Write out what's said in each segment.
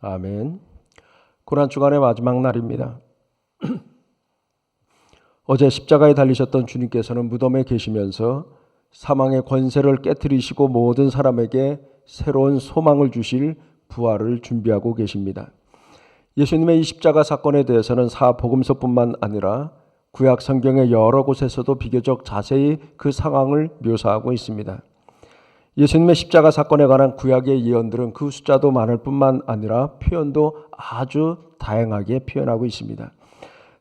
아멘. 고난주간의 마지막 날입니다. 어제 십자가에 달리셨던 주님께서는 무덤에 계시면서 사망의 권세를 깨뜨리시고 모든 사람에게 새로운 소망을 주실 부활을 준비하고 계십니다. 예수님의 이 십자가 사건에 대해서는 사복음서뿐만 아니라 구약 성경의 여러 곳에서도 비교적 자세히 그 상황을 묘사하고 있습니다. 예수님의 십자가 사건에 관한 구약의 예언들은 그 숫자도 많을 뿐만 아니라 표현도 아주 다양하게 표현하고 있습니다.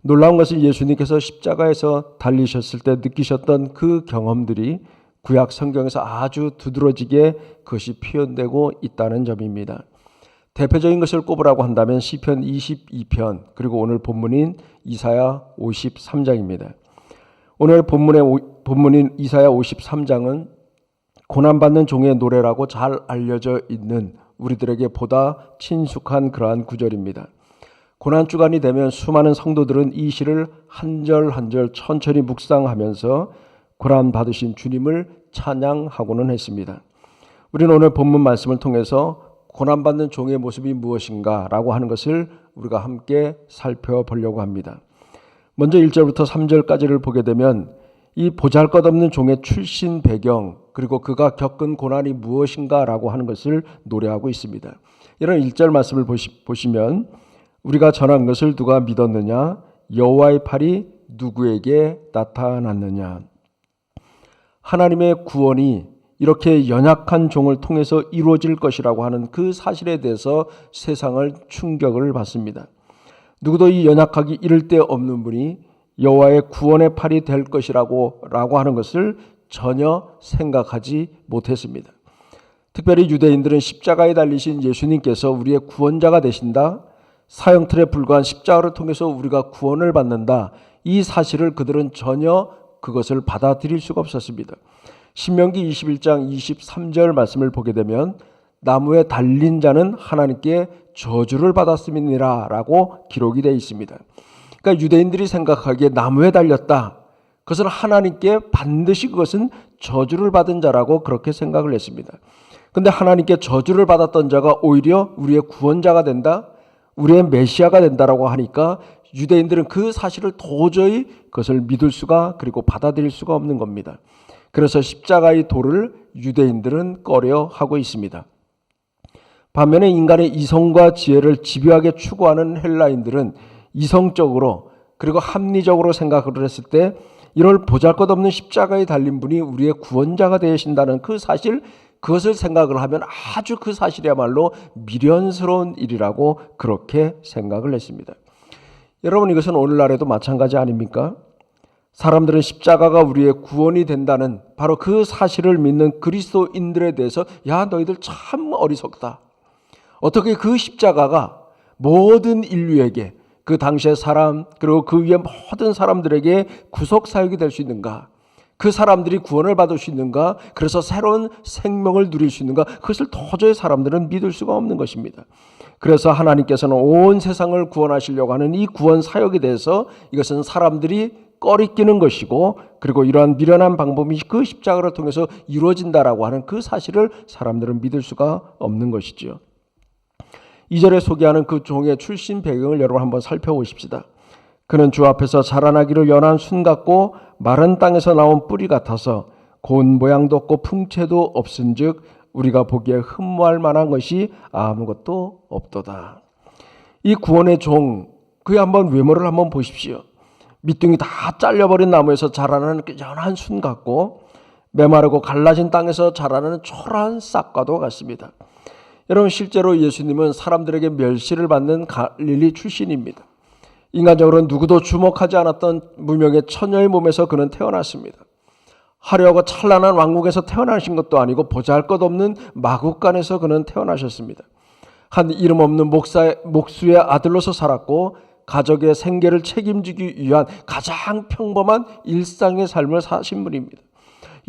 놀라운 것은 예수님께서 십자가에서 달리셨을 때 느끼셨던 그 경험들이 구약 성경에서 아주 두드러지게 그것이 표현되고 있다는 점입니다. 대표적인 것을 꼽으라고 한다면 시편 22편 그리고 오늘 본문인 이사야 53장입니다. 오늘 본문인 이사야 53장은 고난받는 종의 노래라고 잘 알려져 있는 우리들에게 보다 친숙한 그러한 구절입니다. 고난주간이 되면 수많은 성도들은 이 시를 한 절 한 절 천천히 묵상하면서 고난받으신 주님을 찬양하고는 했습니다. 우리는 오늘 본문 말씀을 통해서 고난받는 종의 모습이 무엇인가 라고 하는 것을 우리가 함께 살펴보려고 합니다. 먼저 1절부터 3절까지를 보게 되면 이 보잘것없는 종의 출신 배경 그리고 그가 겪은 고난이 무엇인가 라고 하는 것을 노래하고 있습니다. 이런 1절 말씀을 보시면 우리가 전한 것을 누가 믿었느냐? 여호와의 팔이 누구에게 나타났느냐? 하나님의 구원이 이렇게 연약한 종을 통해서 이루어질 것이라고 하는 그 사실에 대해서 세상을 충격을 받습니다. 누구도 이 연약하기 이를 데 없는 분이 여호와의 구원의 팔이 될 것이라고 하는 것을 전혀 생각하지 못했습니다. 특별히 유대인들은 십자가에 달리신 예수님께서 우리의 구원자가 되신다, 사형틀에 불과한 십자가를 통해서 우리가 구원을 받는다, 이 사실을 그들은 전혀 그것을 받아들일 수가 없었습니다. 신명기 21장 23절 말씀을 보게 되면 나무에 달린 자는 하나님께 저주를 받았음이니라 라고 기록이 되어 있습니다. 그러니까 유대인들이 생각하기에 나무에 달렸다, 그것은 하나님께 반드시 그것은 저주를 받은 자라고 그렇게 생각을 했습니다. 그런데 하나님께 저주를 받았던 자가 오히려 우리의 구원자가 된다, 우리의 메시아가 된다라고 하니까 유대인들은 그 사실을 도저히 그것을 믿을 수가 그리고 받아들일 수가 없는 겁니다. 그래서 십자가의 도를 유대인들은 꺼려하고 있습니다. 반면에 인간의 이성과 지혜를 집요하게 추구하는 헬라인들은 이성적으로 그리고 합리적으로 생각을 했을 때 이럴 보잘것없는 십자가에 달린 분이 우리의 구원자가 되신다는 그 사실, 그것을 생각을 하면 아주 그 사실이야말로 미련스러운 일이라고 그렇게 생각을 했습니다. 여러분, 이것은 오늘날에도 마찬가지 아닙니까? 사람들은 십자가가 우리의 구원이 된다는 바로 그 사실을 믿는 그리스도인들에 대해서 야, 너희들 참 어리석다. 어떻게 그 십자가가 모든 인류에게, 그 당시의 사람 그리고 그 위에 모든 사람들에게 구속사역이 될 수 있는가? 그 사람들이 구원을 받을 수 있는가? 그래서 새로운 생명을 누릴 수 있는가? 그것을 도저히 사람들은 믿을 수가 없는 것입니다. 그래서 하나님께서는 온 세상을 구원하시려고 하는 이 구원 사역에 대해서 이것은 사람들이 꺼리끼는 것이고, 그리고 이러한 미련한 방법이 그 십자가를 통해서 이루어진다라고 하는 그 사실을 사람들은 믿을 수가 없는 것이죠. 2절에 소개하는 그 종의 출신 배경을 여러분 한번 살펴보십시다. 그는 주 앞에서 자라나기를 연한 순 같고 마른 땅에서 나온 뿌리 같아서 고운 모양도 없고 풍채도 없은즉 우리가 보기에 흠모할 만한 것이 아무것도 없도다. 이 구원의 종, 그의 한번 외모를 한번 보십시오. 밑둥이 다 잘려버린 나무에서 자라나는 연한 순 같고 메마르고 갈라진 땅에서 자라나는 초라한 싹과도 같습니다. 여러분, 실제로 예수님은 사람들에게 멸시를 받는 갈릴리 출신입니다. 인간적으로는 누구도 주목하지 않았던 무명의 처녀의 몸에서 그는 태어났습니다. 화려하고 찬란한 왕국에서 태어나신 것도 아니고 보잘것없는 마국간에서 그는 태어나셨습니다. 한 이름 없는 목수의 아들로서 살았고 가족의 생계를 책임지기 위한 가장 평범한 일상의 삶을 사신 분입니다.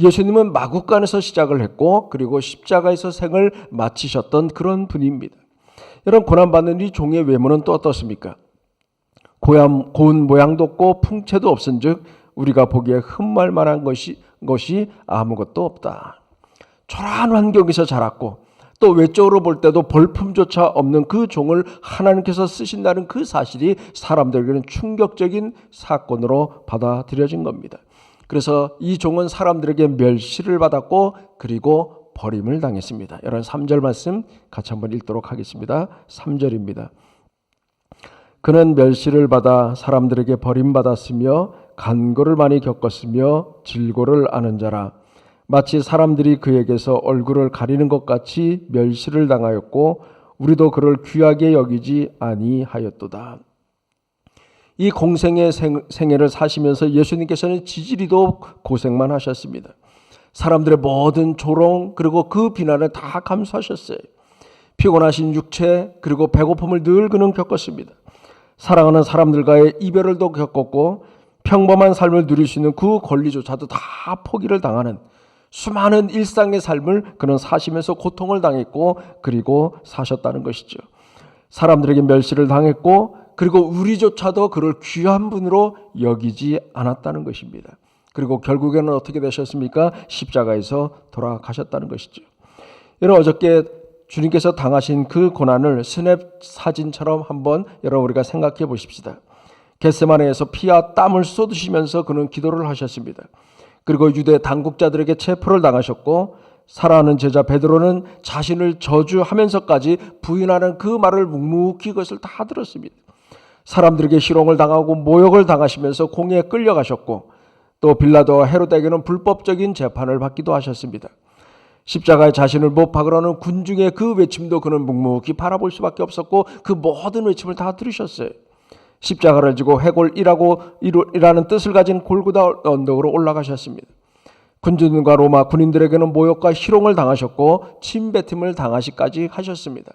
예수님은 마국간에서 시작을 했고 그리고 십자가에서 생을 마치셨던 그런 분입니다. 여러분, 고난받는 이 종의 외모는 또 어떻습니까? 고운 모양도 없고 풍채도 없은즉 우리가 보기에 흠모할 만한 것이 아무것도 없다. 초라한 환경에서 자랐고 또 외적으로 볼 때도 볼품조차 없는 그 종을 하나님께서 쓰신다는 그 사실이 사람들에게는 충격적인 사건으로 받아들여진 겁니다. 그래서 이 종은 사람들에게 멸시를 받았고 그리고 버림을 당했습니다. 여러분 3절 말씀 같이 한번 읽도록 하겠습니다. 3절입니다. 그는 멸시를 받아 사람들에게 버림받았으며 간고를 많이 겪었으며 질고를 아는 자라. 마치 사람들이 그에게서 얼굴을 가리는 것 같이 멸시를 당하였고 우리도 그를 귀하게 여기지 아니하였도다. 이 공생의 생애를 사시면서 예수님께서는 지지리도 고생만 하셨습니다. 사람들의 모든 조롱 그리고 그 비난을 다 감수하셨어요. 피곤하신 육체 그리고 배고픔을 늘 그는 겪었습니다. 사랑하는 사람들과의 이별을도 겪었고 평범한 삶을 누릴 수 있는 그 권리조차도 다 포기를 당하는 수많은 일상의 삶을 그는 사시면서 고통을 당했고 그리고 사셨다는 것이죠. 사람들에게 멸시를 당했고 그리고 우리조차도 그를 귀한 분으로 여기지 않았다는 것입니다. 그리고 결국에는 어떻게 되셨습니까? 십자가에서 돌아가셨다는 것이죠. 여러분 어저께 주님께서 당하신 그 고난을 스냅 사진처럼 한번 여러분 우리가 생각해 보십시다. 겟세마네에서 피와 땀을 쏟으시면서 그는 기도를 하셨습니다. 그리고 유대 당국자들에게 체포를 당하셨고 사랑하는 제자 베드로는 자신을 저주하면서까지 부인하는 그 말을 묵묵히 그것을 다 들었습니다. 사람들에게 희롱을 당하고 모욕을 당하시면서 공회에 끌려가셨고 또 빌라도와 헤롯에게는 불법적인 재판을 받기도 하셨습니다. 십자가에 자신을 못 박으라는 군중의 그 외침도 그는 묵묵히 바라볼 수밖에 없었고 그 모든 외침을 다 들으셨어요. 십자가를 지고 해골이라는 뜻을 가진 골고다 언덕으로 올라가셨습니다. 군주들과 로마 군인들에게는 모욕과 희롱을 당하셨고 침뱉음을 당하시까지 하셨습니다.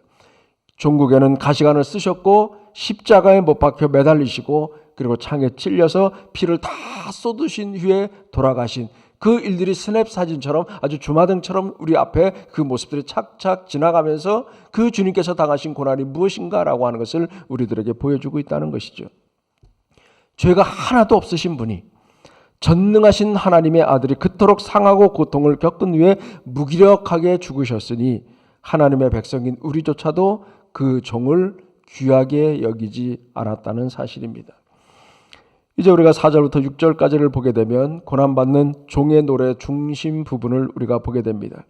종국에는 가시관을 쓰셨고 십자가에 못 박혀 매달리시고 그리고 창에 찔려서 피를 다 쏟으신 후에 돌아가신 그 일들이 스냅 사진처럼 아주 주마등처럼 우리 앞에 그 모습들이 착착 지나가면서 그 주님께서 당하신 고난이 무엇인가라고 하는 것을 우리들에게 보여주고 있다는 것이죠. 죄가 하나도 없으신 분이 전능하신 하나님의 아들이 그토록 상하고 고통을 겪은 후에 무기력하게 죽으셨으니 하나님의 백성인 우리조차도 그 종을 귀하게 여기지 않았다는 사실입니다. 이제 우리가 4절부터 6절까지를 보게 되면 고난받는 종의 노래 중심 부분을 우리가 보게 됩니다.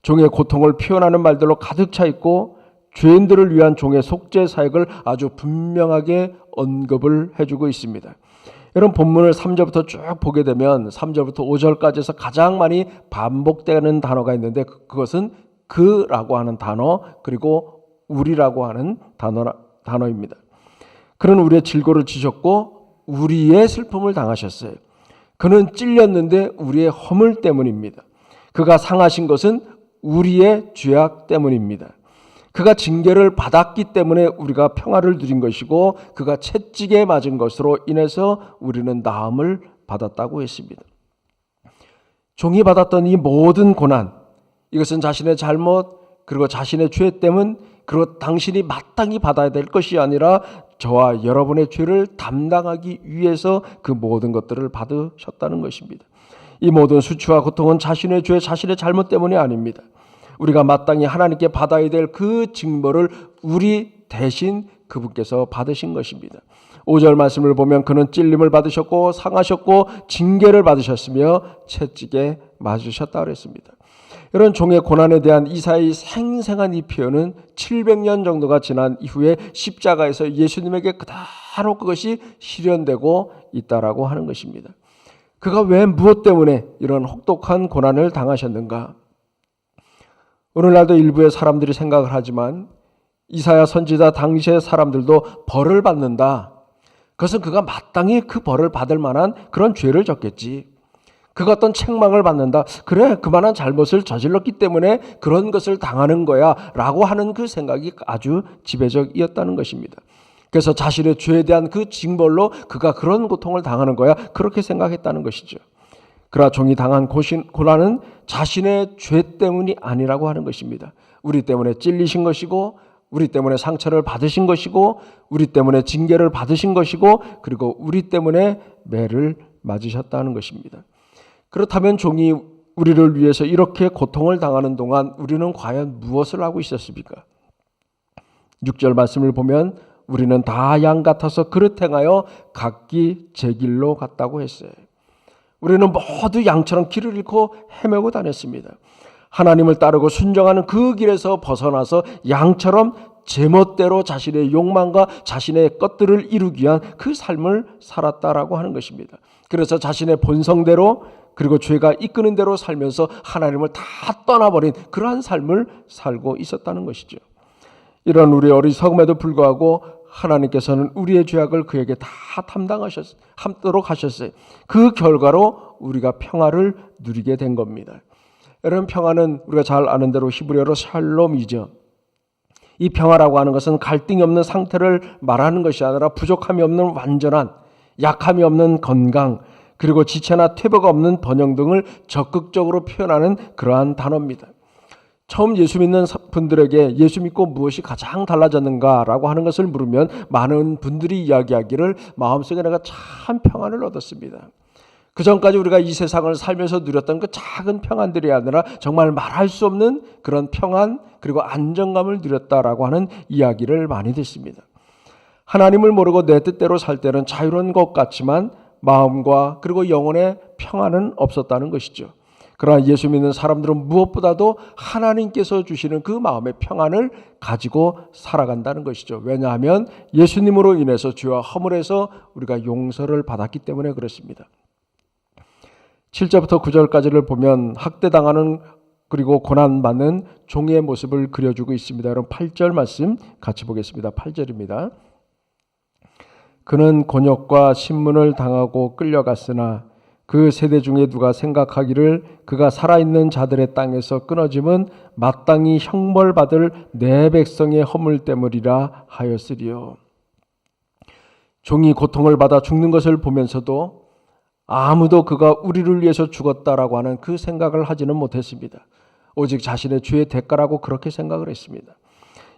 종의 고통을 표현하는 말들로 가득 차 있고 죄인들을 위한 종의 속죄 사역을 아주 분명하게 언급을 해주고 있습니다. 여러분 본문을 3절부터 쭉 보게 되면 3절부터 5절까지에서 가장 많이 반복되는 단어가 있는데 그것은 그라고 하는 단어 그리고 우리라고 하는 단어입니다. 그는 우리의 질고를 지셨고 우리의 슬픔을 당하셨어요. 그는 찔렸는데 우리의 허물 때문입니다. 그가 상하신 것은 우리의 죄악 때문입니다. 그가 징계를 받았기 때문에 우리가 평화를 누린 것이고 그가 채찍에 맞은 것으로 인해서 우리는 나음을 받았다고 했습니다. 종이 받았던 이 모든 고난, 이것은 자신의 잘못 그리고 자신의 죄 때문 그리고 당신이 마땅히 받아야 될 것이 아니라 저와 여러분의 죄를 담당하기 위해서 그 모든 것들을 받으셨다는 것입니다. 이 모든 수치와 고통은 자신의 죄, 자신의 잘못 때문이 아닙니다. 우리가 마땅히 하나님께 받아야 될 그 징벌을 우리 대신 그분께서 받으신 것입니다. 5절 말씀을 보면 그는 찔림을 받으셨고 상하셨고 징계를 받으셨으며 채찍에 맞으셨다고 그랬습니다. 이런 종의 고난에 대한 이사야의 생생한 이 표현은 700년 정도가 지난 이후에 십자가에서 예수님에게 그대로 그것이 실현되고 있다라고 하는 것입니다. 그가 왜 무엇 때문에 이런 혹독한 고난을 당하셨는가? 오늘날도 일부의 사람들이 생각을 하지만 이사야 선지자 당시의 사람들도 벌을 받는다. 그것은 그가 마땅히 그 벌을 받을 만한 그런 죄를 졌겠지. 그가 어떤 책망을 받는다. 그래, 그만한 잘못을 저질렀기 때문에 그런 것을 당하는 거야 라고 하는 그 생각이 아주 지배적이었다는 것입니다. 그래서 자신의 죄에 대한 그 징벌로 그가 그런 고통을 당하는 거야 그렇게 생각했다는 것이죠. 그러나 종이 당한 고난은 자신의 죄 때문이 아니라고 하는 것입니다. 우리 때문에 찔리신 것이고 우리 때문에 상처를 받으신 것이고 우리 때문에 징계를 받으신 것이고 그리고 우리 때문에 매를 맞으셨다는 것입니다. 그렇다면 종이 우리를 위해서 이렇게 고통을 당하는 동안 우리는 과연 무엇을 하고 있었습니까? 6절 말씀을 보면 우리는 다 양 같아서 그릇 행하여 각기 제 길로 갔다고 했어요. 우리는 모두 양처럼 길을 잃고 헤매고 다녔습니다. 하나님을 따르고 순종하는 그 길에서 벗어나서 양처럼 제멋대로 자신의 욕망과 자신의 것들을 이루기 위한 그 삶을 살았다라고 하는 것입니다. 그래서 자신의 본성대로 그리고 죄가 이끄는 대로 살면서 하나님을 다 떠나버린 그러한 삶을 살고 있었다는 것이죠. 이런 우리 어리석음에도 불구하고 하나님께서는 우리의 죄악을 그에게 다 함도록 하셨어요. 그 결과로 우리가 평화를 누리게 된 겁니다. 여러분, 평화는 우리가 잘 아는 대로 히브리어로 샬롬이죠. 이 평화라고 하는 것은 갈등이 없는 상태를 말하는 것이 아니라 부족함이 없는 완전한, 약함이 없는 건강, 그리고 지체나 퇴보가 없는 번영 등을 적극적으로 표현하는 그러한 단어입니다. 처음 예수 믿는 분들에게 예수 믿고 무엇이 가장 달라졌는가라고 하는 것을 물으면 많은 분들이 이야기하기를 마음속에 내가 참 평안을 얻었습니다. 그 전까지 우리가 이 세상을 살면서 누렸던 그 작은 평안들이 아니라 정말 말할 수 없는 그런 평안 그리고 안정감을 누렸다라고 하는 이야기를 많이 듣습니다. 하나님을 모르고 내 뜻대로 살 때는 자유로운 것 같지만 마음과 그리고 영혼의 평안은 없었다는 것이죠. 그러나 예수 믿는 사람들은 무엇보다도 하나님께서 주시는 그 마음의 평안을 가지고 살아간다는 것이죠. 왜냐하면 예수님으로 인해서 죄와 허물에서 우리가 용서를 받았기 때문에 그렇습니다. 7절부터 9절까지를 보면 학대당하는 그리고 고난받는 종의 모습을 그려주고 있습니다. 여러분 8절 말씀 같이 보겠습니다. 8절입니다. 그는 곤욕과 신문을 당하고 끌려갔으나 그 세대 중에 누가 생각하기를 그가 살아있는 자들의 땅에서 끊어짐은 마땅히 형벌받을 내 백성의 허물 때문이라 하였으리요. 종이 고통을 받아 죽는 것을 보면서도 아무도 그가 우리를 위해서 죽었다라고 하는 그 생각을 하지는 못했습니다. 오직 자신의 죄의 대가라고 그렇게 생각을 했습니다.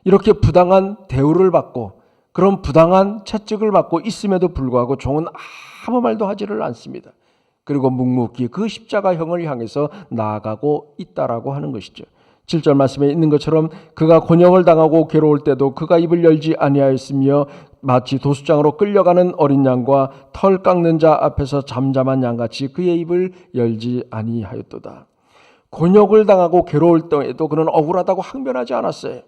이렇게 부당한 대우를 받고 그런 부당한 채찍을 받고 있음에도 불구하고 종은 아무 말도 하지를 않습니다. 그리고 묵묵히 그 십자가형을 향해서 나아가고 있다라고 하는 것이죠. 7절 말씀에 있는 것처럼 그가 곤형을 당하고 괴로울 때도 그가 입을 열지 아니하였으며 마치 도수장으로 끌려가는 어린 양과 털 깎는 자 앞에서 잠잠한 양같이 그의 입을 열지 아니하였도다. 곤욕을 당하고 괴로울 때에도 그는 억울하다고 항변하지 않았어요.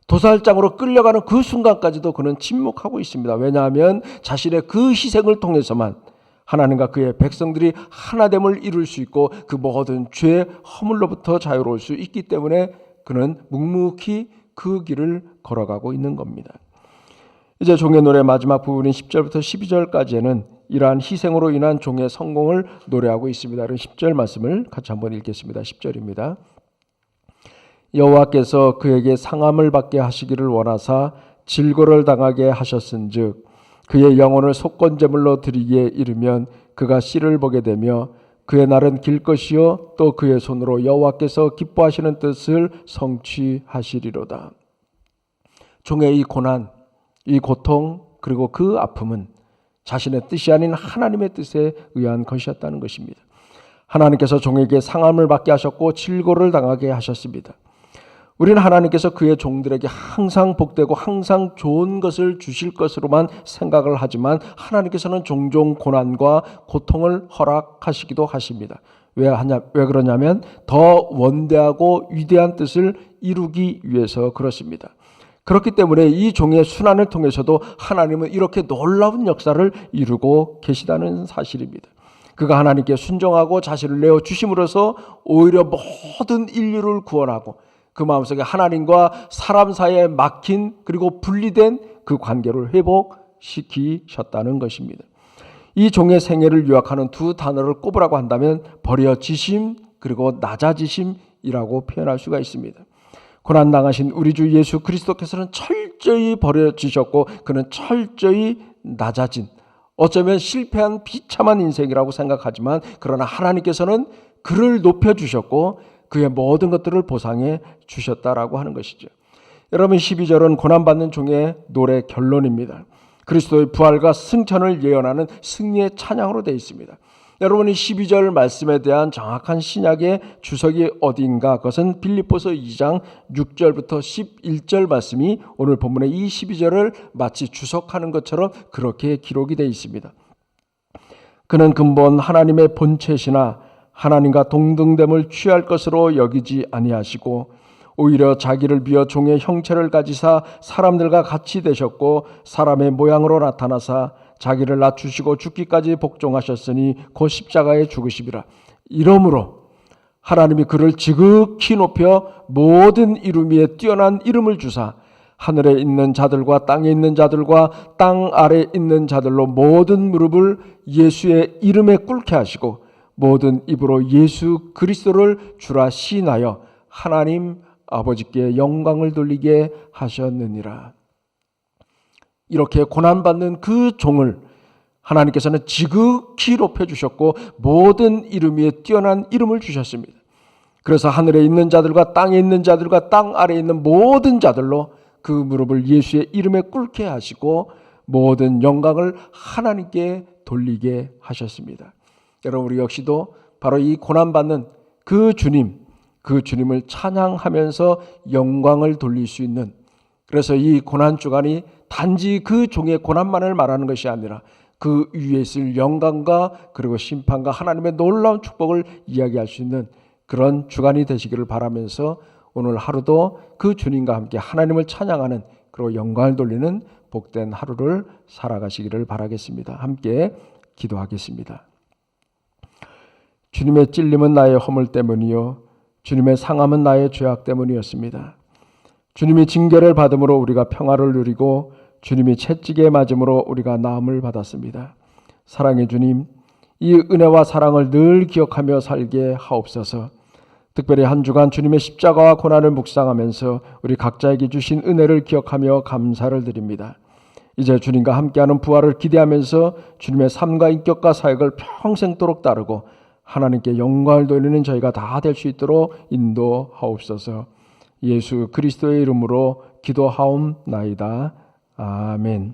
도살장으로 끌려가는 그 순간까지도 그는 침묵하고 있습니다. 왜냐하면 자신의 그 희생을 통해서만 하나님과 그의 백성들이 하나됨을 이룰 수 있고 그 모든 죄의 허물로부터 자유로울 수 있기 때문에 그는 묵묵히 그 길을 걸어가고 있는 겁니다. 이제 종의 노래 마지막 부분인 10절부터 12절까지는 이러한 희생으로 인한 종의 성공을 노래하고 있습니다. 그럼 10절 말씀을 같이 한번 읽겠습니다. 10절입니다. 여호와께서 그에게 상함을 받게 하시기를 원하사 질고를 당하게 하셨은즉 그의 영혼을 속건제물로 드리기에 이르면 그가 씨를 보게 되며 그의 날은 길 것이요 또 그의 손으로 여호와께서 기뻐하시는 뜻을 성취하시리로다. 종의 이 고난, 이 고통 그리고 그 아픔은 자신의 뜻이 아닌 하나님의 뜻에 의한 것이었다는 것입니다. 하나님께서 종에게 상함을 받게 하셨고 질고를 당하게 하셨습니다. 우리는 하나님께서 그의 종들에게 항상 복되고 항상 좋은 것을 주실 것으로만 생각을 하지만 하나님께서는 종종 고난과 고통을 허락하시기도 하십니다. 왜 그러냐면 더 원대하고 위대한 뜻을 이루기 위해서 그렇습니다. 그렇기 때문에 이 종의 순환을 통해서도 하나님은 이렇게 놀라운 역사를 이루고 계시다는 사실입니다. 그가 하나님께 순종하고 자신을 내어 주심으로써 오히려 모든 인류를 구원하고 그 마음속에 하나님과 사람 사이에 막힌 그리고 분리된 그 관계를 회복시키셨다는 것입니다. 이 종의 생애를 요약하는 두 단어를 꼽으라고 한다면 버려지심 그리고 낮아지심이라고 표현할 수가 있습니다. 고난당하신 우리 주 예수 그리스도께서는 철저히 버려지셨고 그는 철저히 낮아진 어쩌면 실패한 비참한 인생이라고 생각하지만 그러나 하나님께서는 그를 높여주셨고 그의 모든 것들을 보상해 주셨다라고 하는 것이죠. 여러분 12절은 고난받는 종의 노래 결론입니다. 그리스도의 부활과 승천을 예언하는 승리의 찬양으로 되어 있습니다. 여러분이 12절 말씀에 대한 정확한 신약의 주석이 어디인가? 그것은 빌립보서 2장 6절부터 11절 말씀이 오늘 본문의 이 12절을 마치 주석하는 것처럼 그렇게 기록이 되어 있습니다. 그는 근본 하나님의 본체시나 하나님과 동등됨을 취할 것으로 여기지 아니하시고 오히려 자기를 비어 종의 형체를 가지사 사람들과 같이 되셨고 사람의 모양으로 나타나사 자기를 낮추시고 죽기까지 복종하셨으니 곧 십자가에 죽으시리라. 이러므로 하나님이 그를 지극히 높여 모든 이름 위에 뛰어난 이름을 주사 하늘에 있는 자들과 땅에 있는 자들과 땅 아래에 있는 자들로 모든 무릎을 예수의 이름에 꿇게 하시고 모든 입으로 예수 그리스도를 주라 시인하여 하나님 아버지께 영광을 돌리게 하셨느니라. 이렇게 고난받는 그 종을 하나님께서는 지극히 높여주셨고 모든 이름 위에 뛰어난 이름을 주셨습니다. 그래서 하늘에 있는 자들과 땅에 있는 자들과 땅 아래에 있는 모든 자들로 그 무릎을 예수의 이름에 꿇게 하시고 모든 영광을 하나님께 돌리게 하셨습니다. 여러분, 우리 역시도 바로 이 고난받는 그 주님을 찬양하면서 영광을 돌릴 수 있는, 그래서 이 고난주간이 단지 그 종의 고난만을 말하는 것이 아니라 그 위에 있을 영광과 그리고 심판과 하나님의 놀라운 축복을 이야기할 수 있는 그런 주간이 되시기를 바라면서 오늘 하루도 그 주님과 함께 하나님을 찬양하는 그리고 영광을 돌리는 복된 하루를 살아가시기를 바라겠습니다. 함께 기도하겠습니다. 주님의 찔림은 나의 허물 때문이요 주님의 상함은 나의 죄악 때문이었습니다. 주님이 징계를 받음으로 우리가 평화를 누리고 주님이 채찍에 맞음으로 우리가 나음을 받았습니다. 사랑의 주님, 이 은혜와 사랑을 늘 기억하며 살게 하옵소서. 특별히 한 주간 주님의 십자가와 고난을 묵상하면서 우리 각자에게 주신 은혜를 기억하며 감사를 드립니다. 이제 주님과 함께하는 부활을 기대하면서 주님의 삶과 인격과 사역을 평생도록 따르고 하나님께 영광을 돌리는 저희가 다 될 수 있도록 인도하옵소서. 예수 그리스도의 이름으로 기도하옵나이다. 아멘.